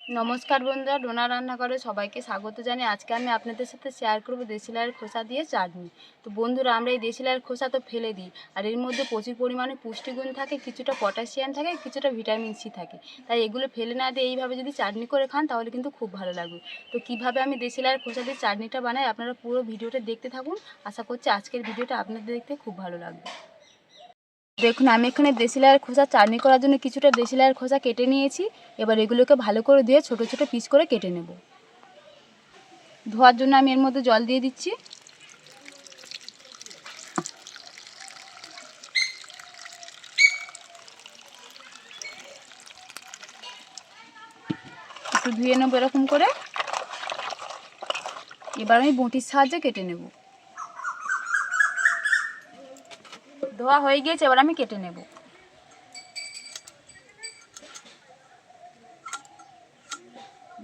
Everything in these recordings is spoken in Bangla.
নমস্কার বন্ধুরা, ডোনা রান্নাঘরে সবাইকে স্বাগত জানাই। আজকে আমি আপনাদের সাথে শেয়ার করব দেশি লাউয়ের খোসা দিয়ে চাটনি। তো বন্ধুরা, আমরা এই দেশি লাউয়ের খোসা তো ফেলে দিই, আর এর মধ্যে প্রচুর পরিমাণে পুষ্টিগুণ থাকে, কিছুটা পটাশিয়াম থাকে, কিছুটা ভিটামিন সি থাকে। তাই এগুলো ফেলে না দিয়ে এইভাবে যদি চাটনি করে খান তাহলে কিন্তু খুব ভালো লাগবে। তো কিভাবে আমি দেশি লাউয়ের খোসা দিয়ে চাটনিটা বানাই আপনারা পুরো ভিডিওটা দেখতে থাকুন। আশা করছি আজকের ভিডিওটা আপনাদের দেখতে খুব ভালো লাগবে। দেখুন, আমি এখানে দেশি লাউয়ের খোসা চাটনি করার জন্য কিছুটা দেশি লাউয়ের খোসা কেটে নিয়েছি। এবার এগুলোকে ভালো করে ধুয়ে ছোট ছোট পিস করে কেটে নেব। ধোয়ার জন্য আমি এর মধ্যে জল দিয়ে দিচ্ছি। একটু ধুয়ে নেবো এরকম করে। এবার আমি বঁটির সাহায্যে কেটে নেব। ধোয়া হয়ে গিয়েছে, এবার আমি কেটে নেব।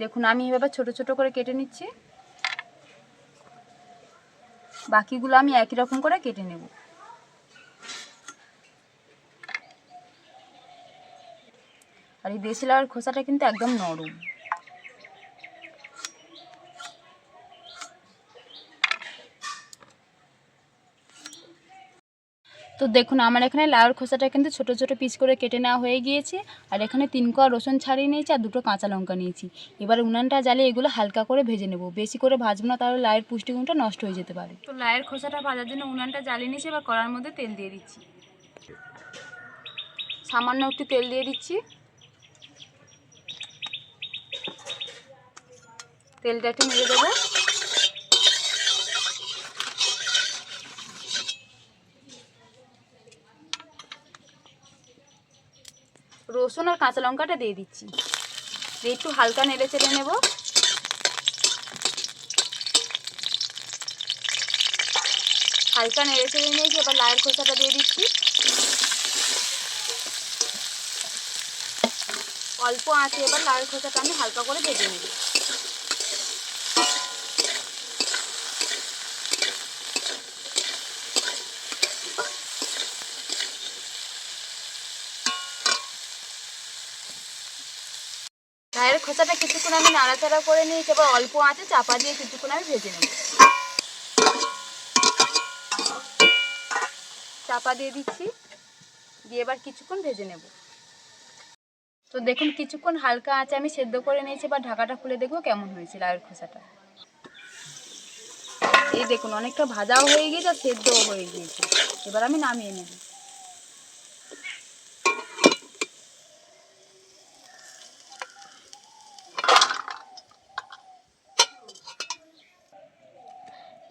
দেখুন, আমি এভাবে ছোট ছোট করে কেটে নিচ্ছি। বাকিগুলো আমি একই রকম করে কেটে নেব। আর এই দেশি লাউয়ের খোসাটা কিন্তু একদম নরম। তো দেখুন, আমার এখানে লাউয়ের খোসাটা কিন্তু ছোট ছোট পিস করে কেটে নেওয়া হয়ে গিয়েছে। আর এখানে 3 কোয়া রসুন ছাড়িয়ে নিয়েছি আর 2টো কাঁচা লঙ্কা নিয়েছি। এবার উনানটা জ্বালিয়ে এগুলো হালকা করে ভেজে নেব। বেশি করে ভাজবো না, তাহলে লাউয়ের পুষ্টিগুণটা নষ্ট হয়ে যেতে পারে। তো লাউয়ের খোসাটা ভাজার জন্য উনানটা জ্বালিয়ে নিয়েছি। এবার কড়ার মধ্যে তেল দিয়ে দিচ্ছি। সামান্য একটু তেল দিয়ে দিচ্ছি। তেলটা একটু নেড়ে দেবো। রসুন আর কাঁচা লঙ্কাটা দিয়ে দিচ্ছি। দিয়ে একটু হালকা নেড়ে চেড়ে নেব। হালকা নেড়ে চেড়ে নিয়েছি। এবার লাউয়ের খোসাটা দিয়ে দিচ্ছি। অল্প আঁচে এবার লাউয়ের খোসাটা আমি হালকা করে ভেজে নেব। লাউয়ের খোসাটা কিছুক্ষণ আমি নাড়াচাড়া করে নিয়েছি। এবার অল্প আঁচে চাপা দিয়ে কিছুক্ষণ আমি ভেজে নেব। চাপা দিয়ে দিচ্ছি। দিয়ে এবার কিছুক্ষণ ভেজে নেব। তো দেখুন, কিছুক্ষণ হালকা আঁচে আমি সেদ্ধ করে নিয়েছি। এবার ঢাকাটা খুলে দেখবো কেমন হয়েছে লাউয়ের খোসাটা। এই দেখুন, অনেকটা ভাজাও হয়ে গিয়েছে আর সেদ্ধও হয়ে গিয়েছে। এবার আমি নামিয়ে নেব।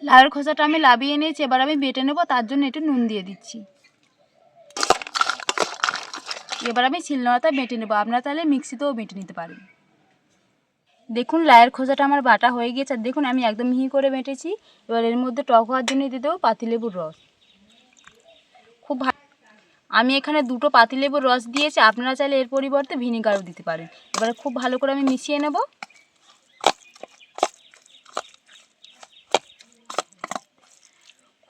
লাউয়ের খোসাটা আমি লাবিয়ে নিয়েছি। এবার আমি বেটে নেব, তার জন্য একটু নুন দিয়ে দিচ্ছি। এবার আমি শিলনোড়াতে বেটে নেব। আপনারা তাহলে মিক্সিতেও বেটে নিতে পারেন। দেখুন, লাউয়ের খোসাটা আমার বাটা হয়ে গিয়েছে। আর দেখুন, আমি একদম মিহি করে বেটেছি। এবার এর মধ্যে টক হওয়ার জন্য দিয়ে দেবো পাতিলেবুর রস। খুব ভালো। আমি এখানে 2টো পাতিলেবুর রস দিয়েছি। আপনারা চাইলে এর পরিবর্তে ভিনিগারও দিতে পারেন। এবারে খুব ভালো করে আমি মিশিয়ে নেব।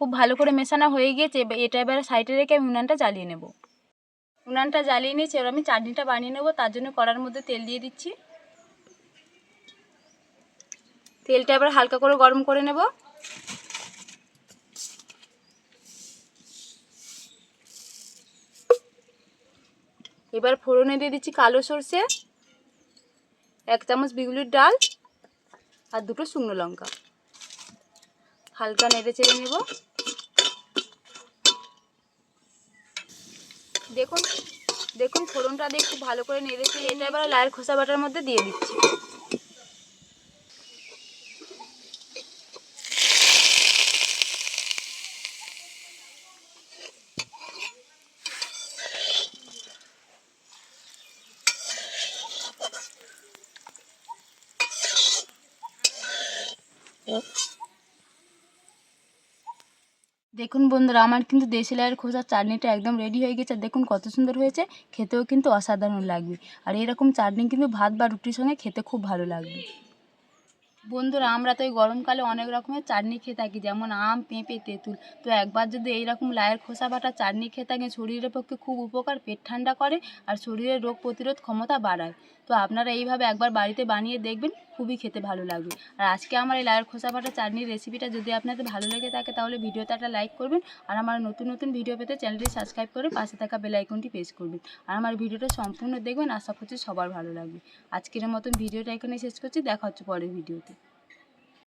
খুব ভালো করে মেশানো হয়ে গিয়েছে। এটা এবারে সাইডে রেখে আমি উনানটা জ্বালিয়ে নেব। উনানটা জ্বালিয়ে নিয়েছি। এবার আমি চাটনিটা বানিয়ে নেব। তার জন্য কড়ার মধ্যে তেল দিয়ে দিচ্ছি। তেলটা এবার হালকা করে গরম করে নেব। এবার ফোড়নে দিয়ে দিচ্ছি কালো সরষে, 1 চামচ বিউলির ডাল আর 2টো শুকনো লঙ্কা। হালকা নেড়ে চেড়ে নেব। দেখুন দেখুন ফোড়নটা দিয়ে খুব ভালো করে নেড়ে চেড়ে এটা এবার লাউয়ের খোসা বাটার মধ্যে দিয়ে দিচ্ছি। দেখুন বন্ধুরা, আমার কিন্তু দেশি লাউয়ের খোসার চাটনিটা একদম রেডি হয়ে গেছে। দেখুন কত সুন্দর হয়েছে, খেতেও কিন্তু অসাধারণ লাগবে। আর এরকম চাটনি কিন্তু ভাত বা রুটির সঙ্গে খেতে খুব ভালো লাগবে। বন্ধুরা, আমরা তো এই গরমকালে অনেক রকমের চাটনি খেয়ে থাকি, যেমন আম, পেঁপে, তেঁতুল। তো একবার যদি এইরকম লাউয়ের খোসা বাটা চাটনি খেয়ে থাকেন, শরীরের পক্ষে খুব উপকার, পেট ঠান্ডা করে আর শরীরের রোগ প্রতিরোধ ক্ষমতা বাড়ায়। তো তো আপনারা এইভাবে একবার বাড়িতে বানিয়ে দেখবেন, খুবই খেতে ভালো লাগবে। আর আজকে আমার এই লাউয়ের খোসা বাটা চাটনির রেসিপিটা যদি আপনাদের ভালো লেগে থাকে তাহলে ভিডিওতে একটা লাইক করবেন, আর আমার নতুন নতুন ভিডিও পেতে চ্যানেলটি সাবস্ক্রাইব করে পাশে থাকা বেল আইকনটি প্রেস করবেন। আর আমার ভিডিওটা সম্পূর্ণ দেখবেন, আশা করছি সবার ভালো লাগবে। আজকের মতন ভিডিওটা এখানে শেষ করছি, দেখা হচ্ছে পরের ভিডিওতে।